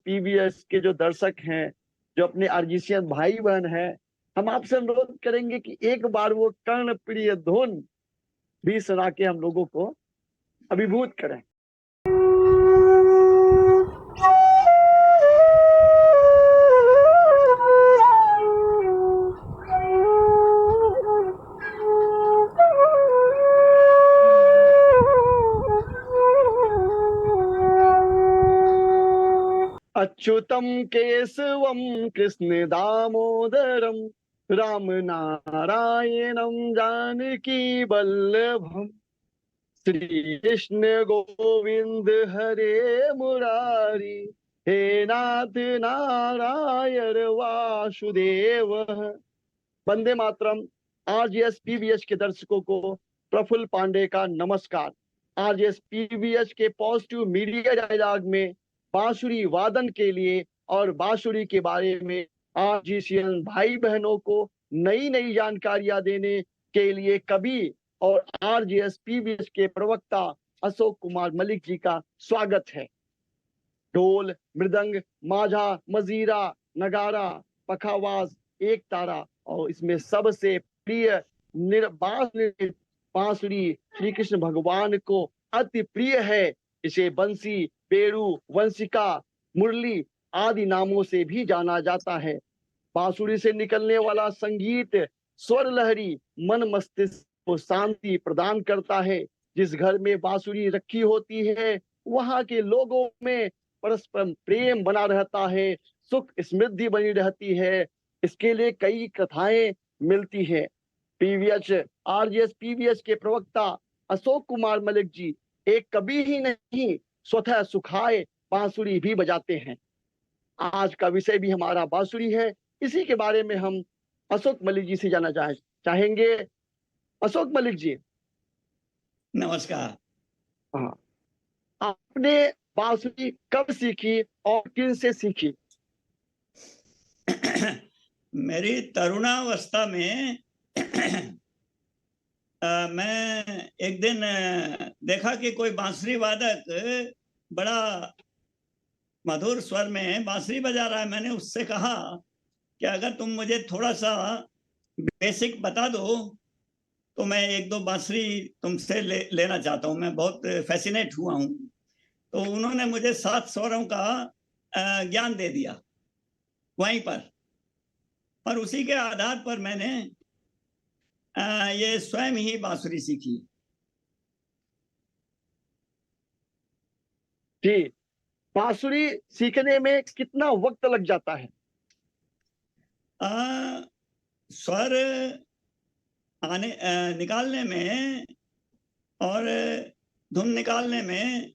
PVS के जो दर्शक हैं, जो अपने आरजीसीएन भाई बहन हैं, हम आपसे अनुरोध करेंगे कि एक बार वो कर्ण प्रिय धुन भी सुना के हम लोगों को अभिभूत करें। अच्युतम केशवम कृष्ण दामोदरम राम नारायणम जानकी वल्लभम श्री कृष्ण गोविंद हरे मुरारी हे नाथ नारायण वासुदेव। वंदे मातरम। आरजीएस पीवीएच के दर्शकों को प्रफुल्ल पांडे का नमस्कार। आरजीएस पीवीएच के पॉजिटिव मीडिया डायलॉग में बांसुरी वादन के लिए और बांसुरी के बारे में आरजीसीएन भाई बहनों को नई नई जानकारियां देने के लिए कवि और आरजीएस पीवीएच के प्रवक्ता अशोक कुमार मलिक जी का स्वागत है। ढोल, मृदंग, माझा, मजीरा, नगारा, पखावाज, एक तारा और इसमें सबसे प्रिय बांसुरी श्री कृष्ण भगवान को अति प्रिय है। इसे बंसी, पेड़ू, वंशिका, मुरली आदि नामों से भी जाना जाता है। बांसुरी से निकलने वाला संगीत स्वर लहरी मन मस्तिष्क को शांति प्रदान करता है। जिस घर में बांसुरी रखी होती है वहां के लोगों में परस्पर प्रेम बना रहता है, सुख समृद्धि बनी रहती है। इसके लिए कई कथाएं मिलती है। पीवीएच आरजीएस पीवीएच के प्रवक्ता अशोक कुमार मलिक जी एक कवि ही नहीं, स्वतः सुखाए बांसुरी भी बजाते हैं। आज का विषय भी हमारा बांसुरी है। इसी के बारे में हम अशोक मलिक जी से जानना चाहेंगे। अशोक मलिक जी नमस्कार। हाँ, आपने बांसुरी कब सीखी और किन से सीखी? मेरी तरुणावस्था में मैं एक दिन देखा कि कोई बांसुरी वादक बड़ा मधुर स्वर में बांसुरी बजा रहा है। मैंने उससे कहा कि अगर तुम मुझे थोड़ा सा बेसिक बता दो तो मैं एक दो बांसुरी तुमसे लेना चाहता हूँ, मैं बहुत फैसिनेट हुआ हूँ। तो उन्होंने मुझे 7 स्वरों का ज्ञान दे दिया वहीं पर, और उसी के आधार पर मैंने ये स्वयं ही बांसुरी सीखी। जी, बांसुरी सीखने में कितना वक्त लग जाता है? स्वर आने निकालने में और धुन निकालने में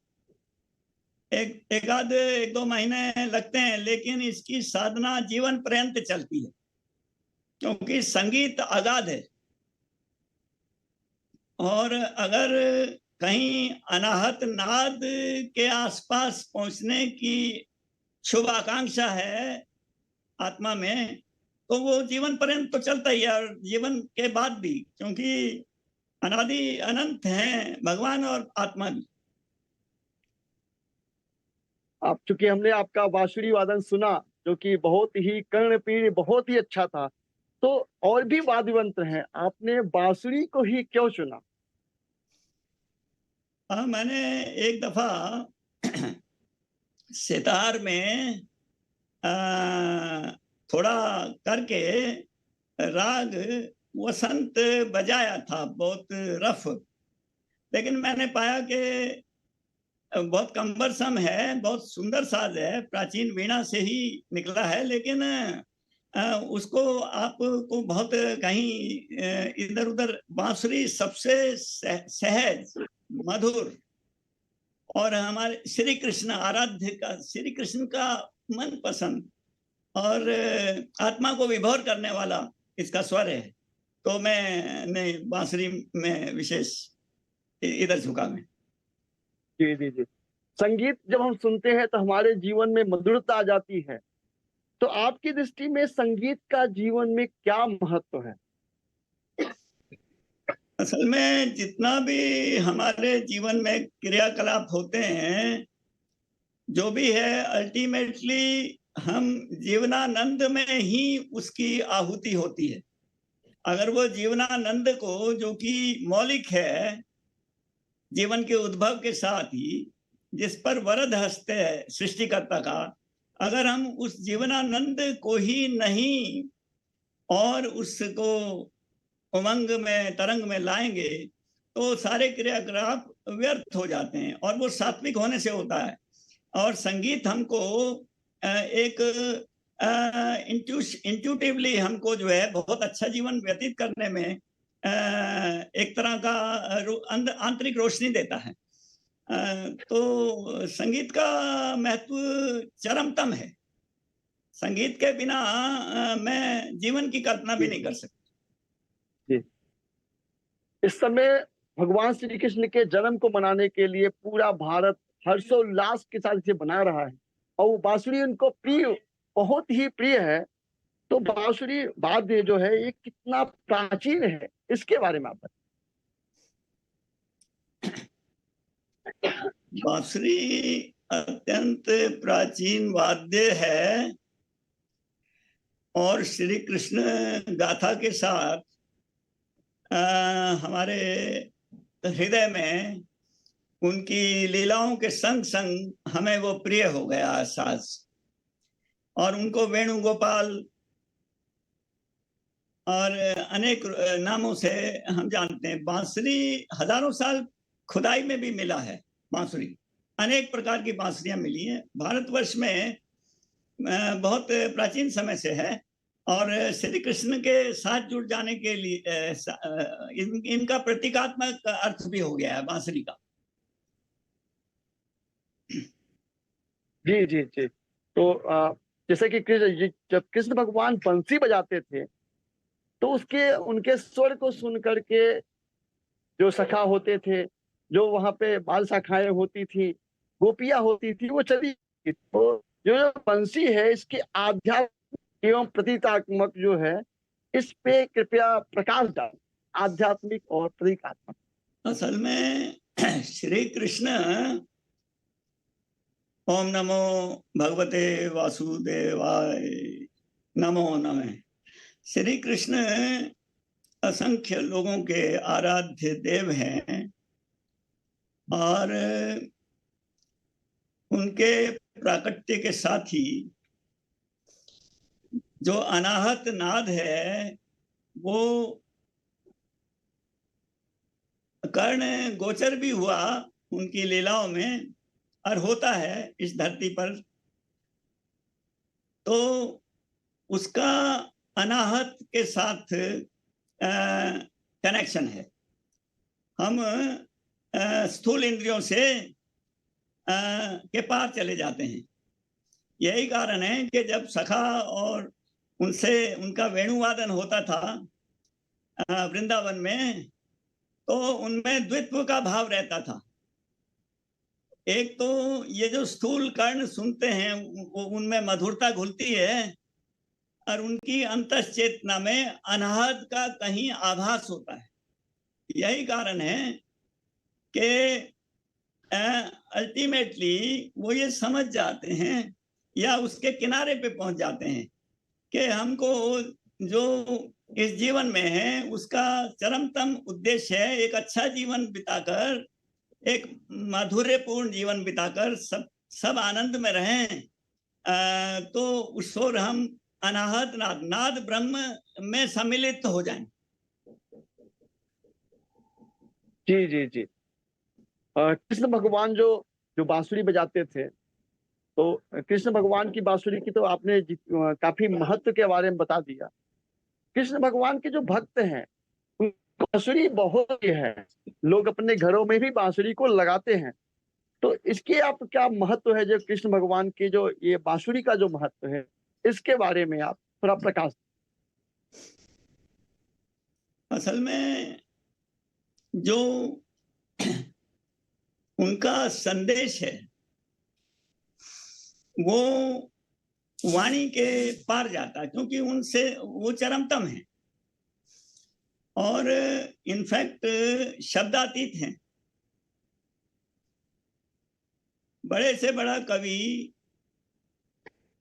एक दो महीने लगते हैं, लेकिन इसकी साधना जीवन पर्यंत चलती है, क्योंकि संगीत अगाध है। और अगर कहीं अनाहत नाद के आसपास पहुंचने की शुभ आकांक्षा है आत्मा में, तो वो जीवन पर्यंत तो चलता ही है, और जीवन के बाद भी, क्योंकि अनादि अनंत हैं भगवान और आत्मा भी। आप चूंकि हमने आपका बांसुरी वादन सुना जो कि बहुत ही कर्णप्रिय, बहुत ही अच्छा था, तो और भी वाद्य यंत्र हैं, आपने बांसुरी को ही क्यों चुना? मैंने एक दफा सितार में थोड़ा करके राग वसंत बजाया था, बहुत रफ, लेकिन मैंने पाया कि बहुत कम्बरसम है, बहुत सुंदर साज है, प्राचीन वीणा से ही निकला है, लेकिन उसको आपको बहुत कहीं इधर उधर, बांसुरी सबसे सहज मधुर और हमारे श्री कृष्ण आराध्य का, श्री कृष्ण का मन पसंद और आत्मा को विभोर करने वाला इसका स्वर है। तो मैंने बांसुरी में विशेष इधर झुका मैं। जी जी जी। संगीत जब हम सुनते हैं तो हमारे जीवन में मधुरता आ जाती है। तो आपकी दृष्टि में संगीत का जीवन में क्या महत्व है? असल में जितना भी हमारे जीवन में क्रियाकलाप होते हैं, जो भी है अल्टीमेटली हम जीवनानंद में ही उसकी आहुति होती है। अगर वो जीवनानंद को, जो कि मौलिक है जीवन के उद्भव के साथ ही, जिस पर वरद हस्त है सृष्टिकर्ता का, अगर हम उस जीवनानंद को ही नहीं और उसको उमंग में, तरंग में लाएंगे तो सारे क्रियाकलाप व्यर्थ हो जाते हैं। और वो सात्विक होने से होता है। और संगीत हमको एक इंट्यूटिवली हमको जो है बहुत अच्छा जीवन व्यतीत करने में एक तरह का आंतरिक रोशनी देता है। तो संगीत का महत्व चरमतम है। संगीत के बिना मैं जीवन की कल्पना भी नहीं कर सकता। इस समय भगवान श्री कृष्ण के जन्म को मनाने के लिए पूरा भारत हर्षोल्लास के साथ इसे मना रहा है और वो बांसुरी उनको प्रिय, बहुत ही प्रिय है। तो बांसुरी वाद्य जो है ये कितना प्राचीन है, इसके बारे में आप बताइए। बांसुरी अत्यंत प्राचीन वाद्य है और श्री कृष्ण गाथा के साथ हमारे हृदय में उनकी लीलाओं के संग संग हमें वो प्रिय हो गया साज। और उनको वेणुगोपाल और अनेक नामों से हम जानते हैं। बांसुरी हजारों साल खुदाई में भी मिला है। बांसुरी अनेक प्रकार की बांसुरियां मिली हैं भारतवर्ष में, बहुत प्राचीन समय से है। और श्री कृष्ण के साथ जुड़ जाने के लिए इनका प्रतीकात्मक अर्थ भी हो गया है बांसुरी का। जी जी जी। तो जैसे कि जब कृष्ण भगवान बंसी बजाते थे तो उसके उनके स्वर को सुन करके जो सखा होते थे, जो वहां पे बाल शाखाएं होती थी, गोपियां होती थी, वो चली गई। तो जो बंसी है इसके आध्यात्मिक एवं प्रतीकात्मक जो है, इस पे कृपया प्रकाश डाल, आध्यात्मिक और प्रतीकात्मक। असल में श्री कृष्ण, ओम नमो भगवते वासुदेवाय नमो नमः। श्री कृष्ण असंख्य लोगों के आराध्य देव हैं और उनके प्राकट्य के साथ ही जो अनाहत नाद है वो कर्ण गोचर भी हुआ उनकी लीलाओं में और होता है इस धरती पर। तो उसका अनाहत के साथ कनेक्शन है। हम स्थूल इंद्रियों से के पार चले जाते हैं। यही कारण है कि जब सखा और उनसे उनका वेणुवादन होता था वृंदावन में, तो उनमें द्वित्व का भाव रहता था। एक तो ये जो स्थूल कर्ण सुनते हैं उनमें मधुरता घुलती है और उनकी अंतश्चेतना में अनाहत का कहीं आभास होता है। यही कारण है कि अल्टीमेटली वो ये समझ जाते हैं या उसके किनारे पे पहुंच जाते हैं कि हमको जो इस जीवन में है उसका चरमतम उद्देश्य है एक अच्छा जीवन बिताकर, एक माधुर्यपूर्ण जीवन बिताकर सब आनंद में रहें। तो उस ओर हम अनाहत नाद ब्रह्म में सम्मिलित हो जाएं। जी जी जी। कृष्ण भगवान जो जो बांसुरी बजाते थे, तो कृष्ण भगवान की बांसुरी की तो आपने काफी महत्व के बारे में बता दिया। कृष्ण भगवान के जो भक्त हैं बांसुरी बहुत ही है, लोग अपने घरों में भी बांसुरी को लगाते हैं। तो इसके आप क्या महत्व है, जो कृष्ण भगवान की जो ये बांसुरी का जो महत्व है, इसके बारे में आप थोड़ा प्रकाश। असल में जो उनका संदेश है वो वाणी के पार जाता है, क्योंकि उनसे वो चरमतम है और इनफैक्ट शब्दातीत हैं। बड़े से बड़ा कवि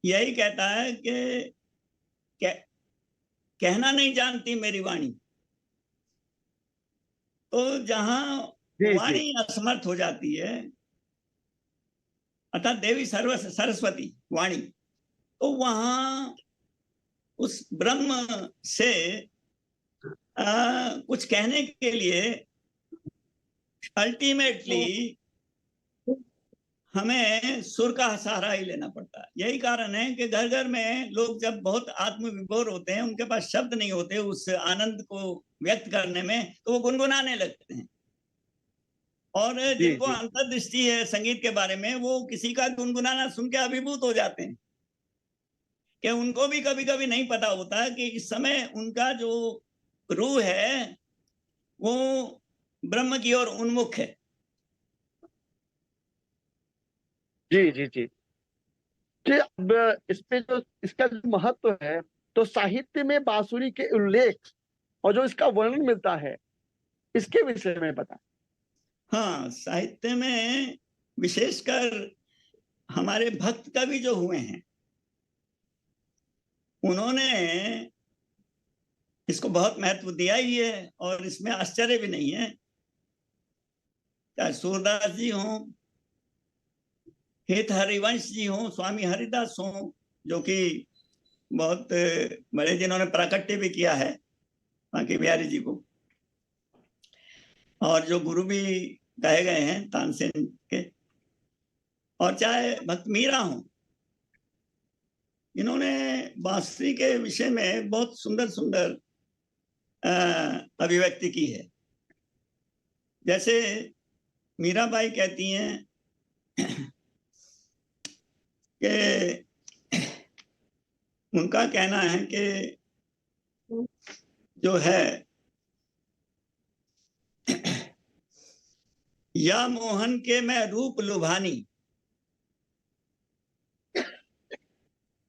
यही कहता है कि कहना नहीं जानती मेरी वाणी। तो जहां जी जी वाणी असमर्थ हो जाती है, अर्थात देवी सरस्वती वाणी, तो वहां उस ब्रह्म से कुछ कहने के लिए अल्टीमेटली हमें सुर का सहारा ही लेना पड़ता है। यही कारण है कि घर घर में लोग जब बहुत आत्मविभोर होते हैं, उनके पास शब्द नहीं होते उस आनंद को व्यक्त करने में, तो वो गुनगुनाने लगते हैं। और जी जिनको जी अंतर्दृष्टि है संगीत के बारे में, वो किसी का गुनगुनाना सुन के अभिभूत हो जाते हैं कि उनको भी कभी कभी नहीं पता होता कि इस समय उनका जो रूह है वो ब्रह्म की ओर उन्मुख है। जी जी जी जी। अब इस पे जो इसका जो महत्व है, तो साहित्य में बांसुरी के उल्लेख और जो इसका वर्णन मिलता है, इसके विषय में बता। हाँ, साहित्य में विशेषकर हमारे भक्त कवि जो हुए हैं, उन्होंने इसको बहुत महत्व दिया ही है, और इसमें आश्चर्य भी नहीं है। चाहे सूरदास जी हों, हित हरिवंश जी हों, स्वामी हरिदास हों, जो कि बहुत बड़े, जिन्होंने प्राकट्य भी किया है बांके बिहारी जी को, और जो गुरु भी कहे गए हैं तानसेन के, और चाहे भक्त मीरा हों, इन्होंने बांसुरी के विषय में बहुत सुंदर सुंदर अभिव्यक्ति की है। जैसे मीराबाई कहती हैं कि उनका कहना है कि जो है या मोहन के मैं रूप लुभानी,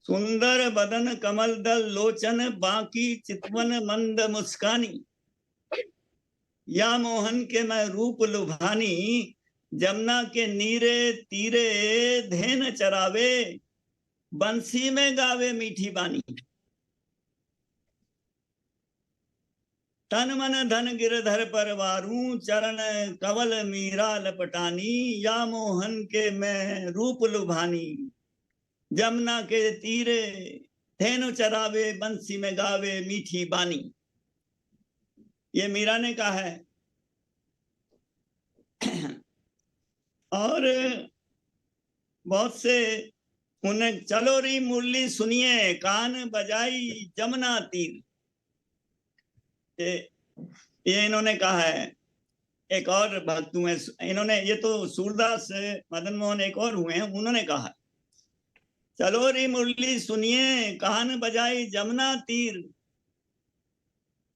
सुंदर बदन कमल दल लोचन बाकी चितवन मंद मुस्कानी। या मोहन के मैं रूप लुभानी, जमुना के नीरे तीरे धेन चरावे, बंसी में गावे मीठी बानी। तन मन धन गिरधर पर वारूं, चरण कवल मीरा लपटानी। या मोहन के मैं रूप लुभानी, जमुना के तीरे धेनु चरावे, बंसी में गावे मीठी बानी। ये मीरा ने कहा है। और बहुत से उन्हें चलो री मुरली सुनिए, कान बजाई जमुना तीर, ये इन्होंने कहा है। एक और भक्त हुए इन्होंने, ये तो सूरदास मदन मोहन एक और हुए हैं, उन्होंने कहा चलो री मुरली सुनिए, कान बजाई जमुना तीर,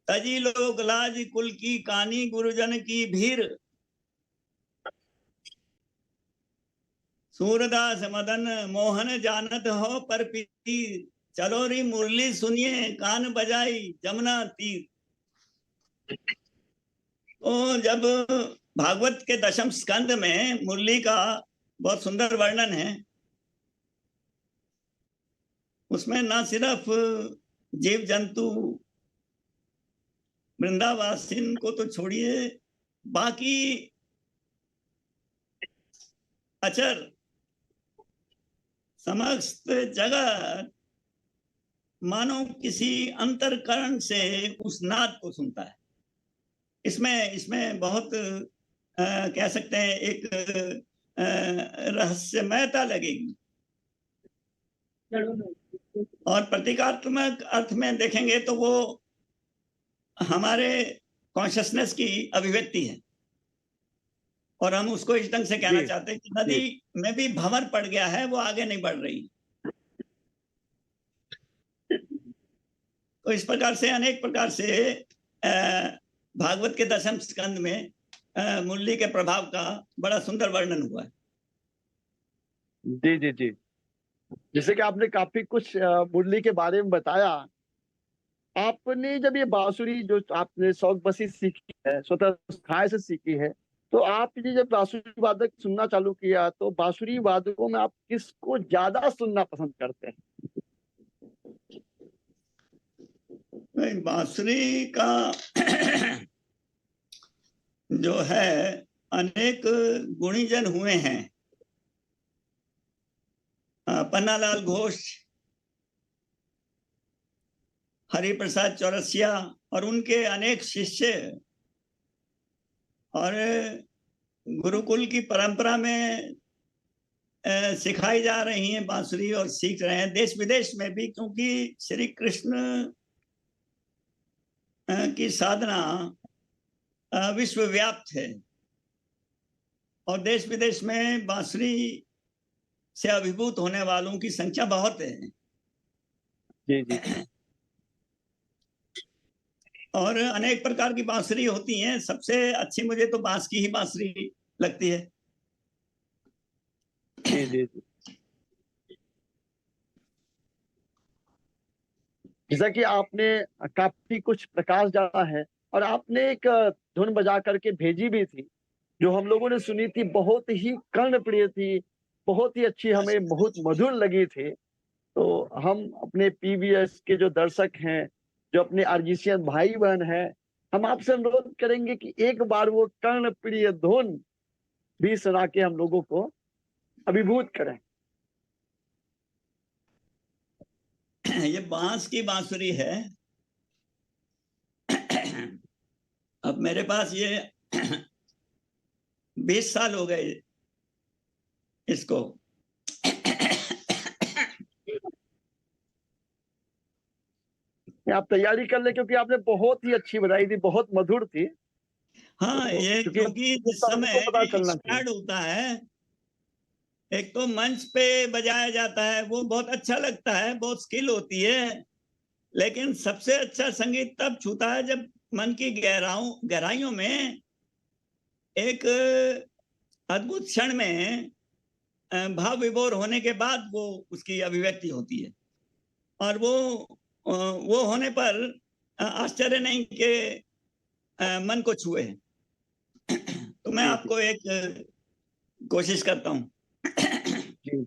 तजी लोग लाज कुल की कानी, गुरुजन की भीर। सूरदास मदन मोहन जानत हो पर पीर, चलो री मुरली सुनिए, कान बजाई जमुना तीर। तो जब भागवत के दशम स्कंद में मुरली का बहुत सुंदर वर्णन है, उसमें ना सिर्फ जीव जंतु वृंदावासिन को तो छोड़िए, बाकी अचर समस्त जगत मानो किसी अंतरकरण से उस नाद को सुनता है। इसमें बहुत कह सकते हैं एक रहस्यमयता लगेगी। और प्रतीकात्मक अर्थ में देखेंगे तो वो हमारे कॉन्शियसनेस की अभिव्यक्ति है, और हम उसको इस ढंग से कहना चाहते हैं कि नदी में भी भंवर पड़ गया है, वो आगे नहीं बढ़ रही। तो इस प्रकार से अनेक प्रकार से भागवत के दशम स्कंद में मुरली के प्रभाव का बड़ा सुंदर वर्णन हुआ है। जी जी जी। जैसे कि आपने काफी कुछ मुरली के बारे में बताया। आपने जब ये बांसुरी जो आपने शौक बसी सीखी है, स्वतः खाए से सीखी है, तो आपने जब बांसुरी वादक सुनना चालू किया तो बांसुरी वादकों में आप किसको ज्यादा सुनना पसंद करते हैं? नहीं, बांसुरी का जो है अनेक गुणीजन हुए हैं। पन्नालाल घोष, हरिप्रसाद चौरसिया और उनके अनेक शिष्य, और गुरुकुल की परंपरा में सिखाई जा रही है बांसुरी, और सीख रहे हैं देश विदेश में भी, क्योंकि श्री कृष्ण की साधना विश्वव्याप्त है और देश विदेश में बांसुरी से अभिभूत होने वालों की संख्या बहुत है। जी जी। और अनेक प्रकार की बांसुरी होती हैं, सबसे अच्छी मुझे तो बांस की ही बांसुरी लगती है। जी जी जी। जैसा कि आपने काफी कुछ प्रकाश डाला है और आपने एक धुन बजा करके भेजी भी थी जो हम लोगों ने सुनी थी, बहुत ही कर्णप्रिय थी, बहुत ही अच्छी, हमें बहुत मधुर लगी थी। तो हम अपने पीवीएस के जो दर्शक हैं, जो अपने आरजीसीएन भाई बहन हैं, हम आपसे अनुरोध करेंगे कि एक बार वो कर्णप्रिय धुन भी सुना के हम लोगों को अभिभूत करें। ये बांस की बांसुरी है। अब मेरे पास ये 20 साल हो गए इसको। आप तैयारी कर ले क्योंकि आपने बहुत ही अच्छी बजाई थी, बहुत मधुर थी। हाँ, तो ये क्योंकि क्योंकि जिस सबको समय पता चलना चाहिए। स्टार्ट होता है, एक तो मंच पे बजाया जाता है, वो बहुत अच्छा लगता है, बहुत स्किल होती है। लेकिन सबसे अच्छा संगीत तब छूता है जब मन की गहराइयों में एक अद्भुत क्षण में भाव विभोर होने के बाद वो उसकी अभिव्यक्ति होती है। और वो होने पर आश्चर्य नहीं कि मन को छुए। तो मैं जी जी आपको एक कोशिश करता हूँ। जी।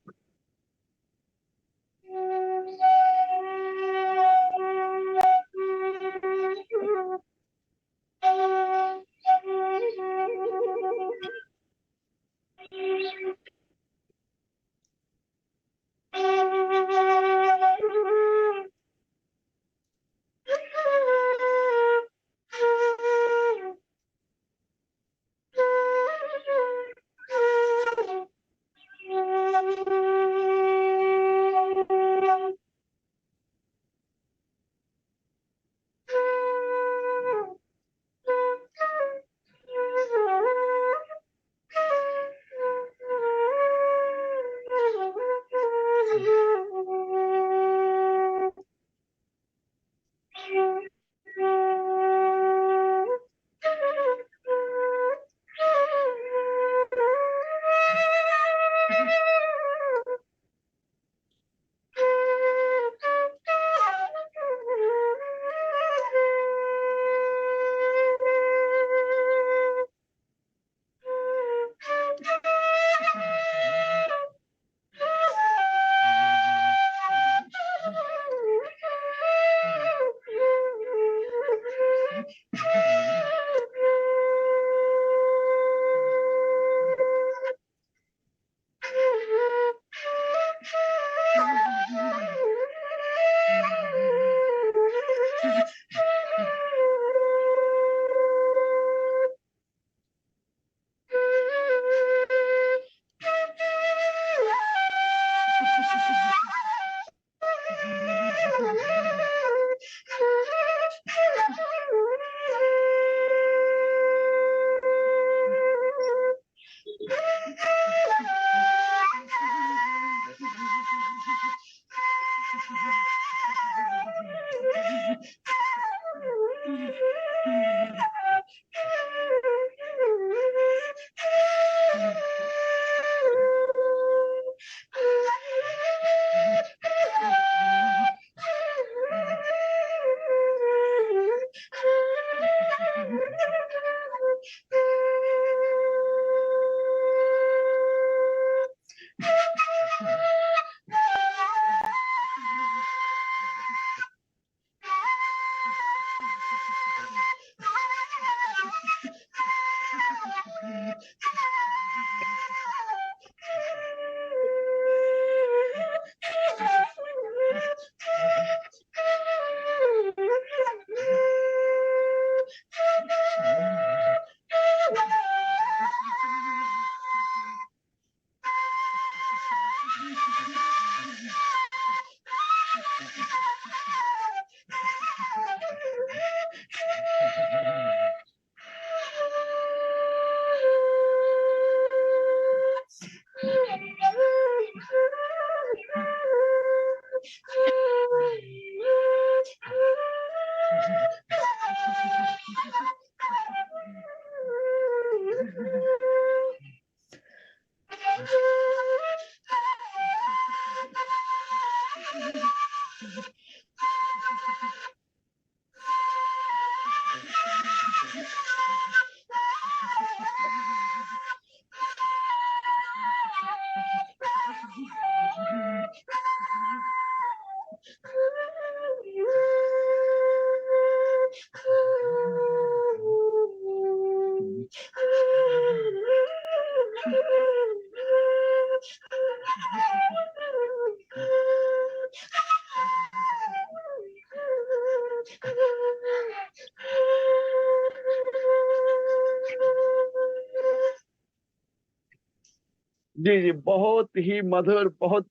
जी जी, बहुत ही मधुर, बहुत।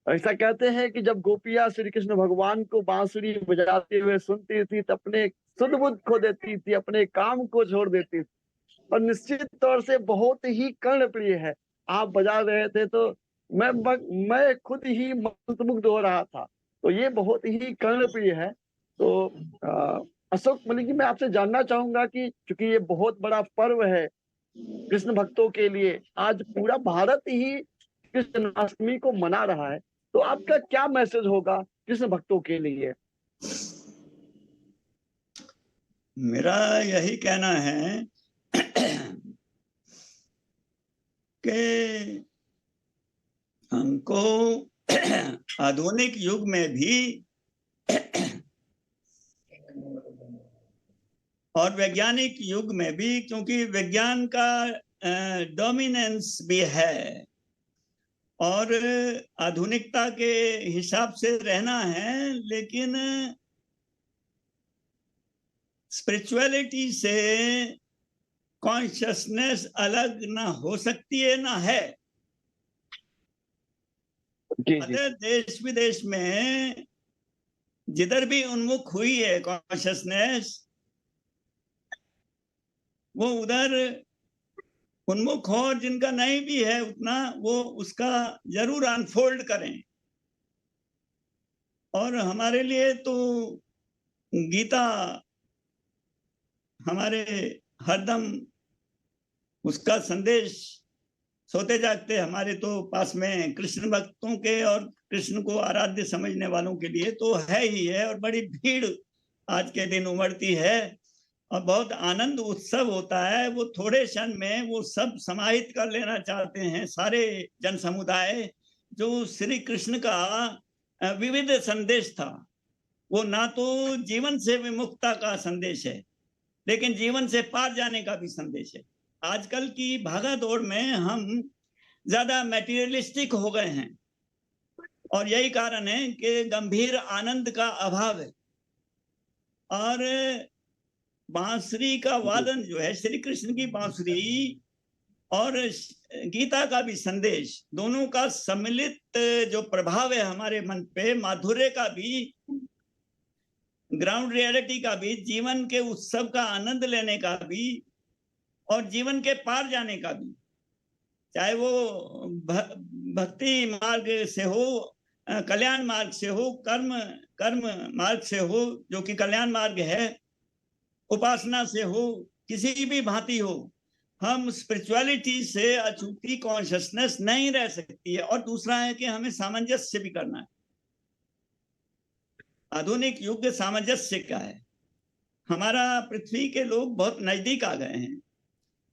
ऐसा कहते हैं कि जब गोपियां श्री कृष्ण भगवान को बांसुरी बजाते हुए सुनती थी तो अपने सुध बुध खो देती थी, अपने काम को छोड़ देती थी। और निश्चित तौर से बहुत ही कर्णप्रिय है। आप बजा रहे थे तो मैं खुद ही मंत्रमुग्ध हो रहा था। तो ये बहुत ही कर्णप्रिय है। तो अशोक मलिक जी, मैं आपसे जानना चाहूंगा कि चूंकि ये बहुत बड़ा पर्व है कृष्ण भक्तों के लिए, आज पूरा भारत ही कृष्ण जन्माष्टमी को मना रहा है, तो आपका क्या मैसेज होगा कृष्ण भक्तों के लिए? मेरा यही कहना है कि हमको आधुनिक युग में भी और वैज्ञानिक युग में भी, क्योंकि विज्ञान का डोमिनेंस भी है और आधुनिकता के हिसाब से रहना है, लेकिन स्पिरिचुअलिटी से कॉन्शियसनेस अलग ना हो सकती है ना है। अतः देश विदेश में जिधर भी उन्मुख हुई है कॉन्शियसनेस, वो उधर उन्मुख हो, और जिनका नहीं भी है उतना, वो उसका जरूर अनफोल्ड करें। और हमारे लिए तो गीता हमारे हरदम उसका संदेश सोते जागते हमारे तो पास में कृष्ण भक्तों के और कृष्ण को आराध्य समझने वालों के लिए तो है ही है। और बड़ी भीड़ आज के दिन उमड़ती है और बहुत आनंद उत्सव होता है। वो थोड़े क्षण में वो सब समाहित कर लेना चाहते हैं सारे जन समुदाय। जो श्री कृष्ण का विविध संदेश था, वो ना तो जीवन से विमुक्ता का संदेश है, लेकिन जीवन से पार जाने का भी संदेश है। आजकल की भागा दौड़ में हम ज्यादा मैटेरियलिस्टिक हो गए हैं और यही कारण है कि गंभीर आनंद का अभाव है। और बांसुरी का वादन जो है, श्री कृष्ण की बांसुरी और गीता का भी संदेश, दोनों का सम्मिलित जो प्रभाव है हमारे मन पे, माधुर्य का भी, ग्राउंड रियलिटी का भी, जीवन के उत्सव का आनंद लेने का भी और जीवन के पार जाने का भी, चाहे वो भक्ति मार्ग से हो, कल्याण मार्ग से हो, कर्म मार्ग से हो जो कि कल्याण मार्ग है, उपासना से हो, किसी भी भांति हो, हम स्पिरिचुअलिटी से अछूती कॉन्शियसनेस नहीं रह सकती है। और दूसरा है कि हमें सामंजस्य भी करना है। आधुनिक युग सामंजस्य का है। हमारा पृथ्वी के लोग बहुत नजदीक आ गए हैं।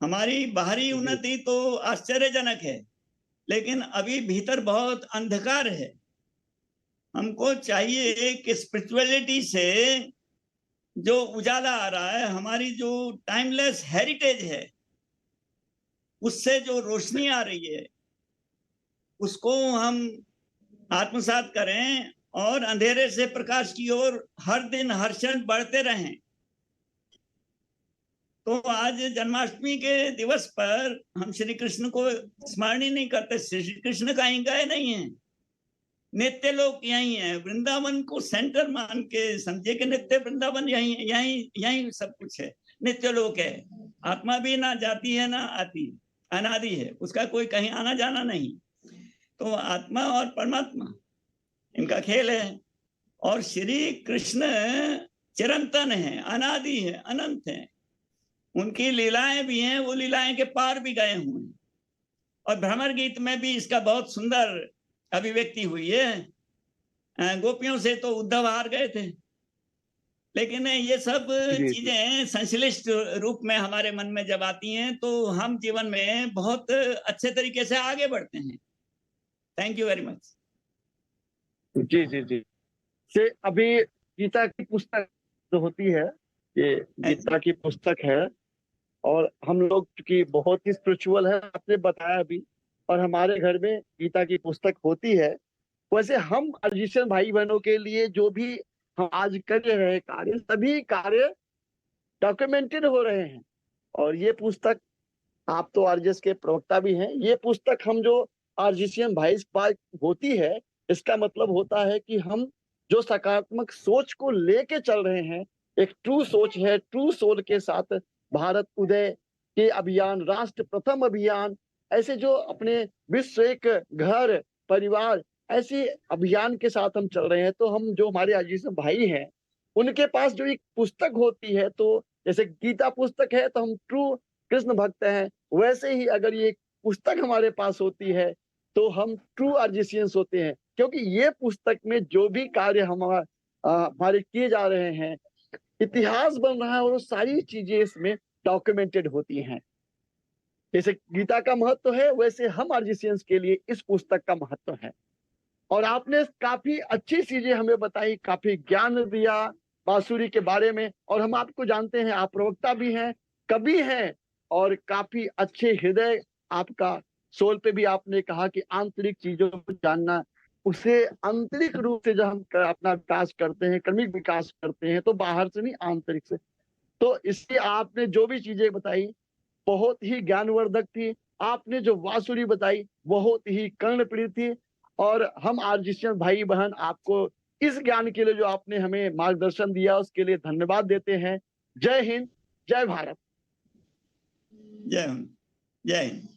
हमारी बाहरी उन्नति तो आश्चर्यजनक है, लेकिन अभी भीतर बहुत अंधकार है। हमको चाहिए कि स्पिरिचुअलिटी से जो उजाला आ रहा है, हमारी जो टाइमलेस हेरिटेज है, उससे जो रोशनी आ रही है, उसको हम आत्मसात करें और अंधेरे से प्रकाश की ओर हर दिन हर क्षण बढ़ते रहें। तो आज जन्माष्टमी के दिवस पर हम श्री कृष्ण को स्मरण ही नहीं करते। श्री कृष्ण कहीं गए नहीं है, नित्य लोक यही है। वृंदावन को सेंटर मान के समझे कि नित्य वृंदावन यही है, यही सब कुछ है, नित्य लोक है। आत्मा भी ना जाती है ना आती, अनादि है, उसका कोई कहीं आना जाना नहीं। तो आत्मा और परमात्मा इनका खेल है। और श्री कृष्ण चिरंतन है, अनादि है, अनंत है। उनकी लीलाएं भी हैं, वो लीलाएं के पार भी गए हुए हैं। और भ्रमर गीत में भी इसका बहुत सुंदर अभिव्यक्ति हुई है। गोपियों से तो उद्धव हार गए थे, लेकिन ये सब जी चीजें संश्लिष्ट रूप में हमारे मन में जब आती हैं तो हम जीवन में बहुत अच्छे तरीके से आगे बढ़ते हैं। Thank you very much. जी जी जी। से अभी गीता की पुस्तक जो होती है, ये गीता की पुस्तक है, और हम लोग चूंकि बहुत ही स्पिरिचुअल है, आपने बताया अभी, और हमारे घर में गीता की पुस्तक होती है। वैसे हम अर्जिशन भाई बहनों के लिए जो भी हम आज कर रहे हैं कार्य, सभी कार्य डॉक्यूमेंटेड हो रहे हैं। और ये पुस्तक, आप तो आरजेएस के प्रवक्ता भी हैं, ये पुस्तक हम जो आरजीसीएन भाई पास होती है, इसका मतलब होता है कि हम जो सकारात्मक सोच को लेके चल रहे हैं, एक ट्रू सोच है, ट्रू सोल के साथ भारत उदय के अभियान, राष्ट्र प्रथम अभियान, ऐसे जो अपने विश्व एक घर परिवार, ऐसे अभियान के साथ हम चल रहे हैं। तो हम जो हमारे आरजीसीएन भाई हैं, उनके पास जो एक पुस्तक होती है, तो जैसे गीता पुस्तक है तो हम ट्रू कृष्ण भक्त हैं, वैसे ही अगर ये पुस्तक हमारे पास होती है तो हम ट्रू आर्जिशियंस होते हैं। क्योंकि ये पुस्तक में जो भी कार्य हमारे किए जा रहे हैं, इतिहास बन रहा है, और वो सारी चीजें इसमें डॉक्यूमेंटेड होती हैं। जैसे गीता का महत्व है, वैसे हम आर्जिशियंस के लिए इस पुस्तक का महत्व है। और आपने काफी अच्छी चीजें हमें बताई, काफी ज्ञान दिया बांसुरी के बारे में। और हम आपको जानते हैं, आप प्रवक्ता भी हैं, कवि हैं, और काफी अच्छे हृदय आपका, सोल पे भी आपने कहा कि आंतरिक चीजों को जानना, उसे आंतरिक रूप से जब हम अपना विकास करते हैं, क्रमिक विकास करते हैं, तो बाहर से नहीं, आंतरिक से। तो इसलिए आपने जो भी चीजें बताई बहुत ही ज्ञानवर्धक थी। आपने जो बांसुरी बताई बहुत ही कर्णप्रिय थी। और हम आर्जिशियन भाई बहन आपको इस ज्ञान के लिए जो आपने हमें मार्गदर्शन दिया, उसके लिए धन्यवाद देते हैं। जय हिंद, जय भारत। जय हिंद, जय हिंद।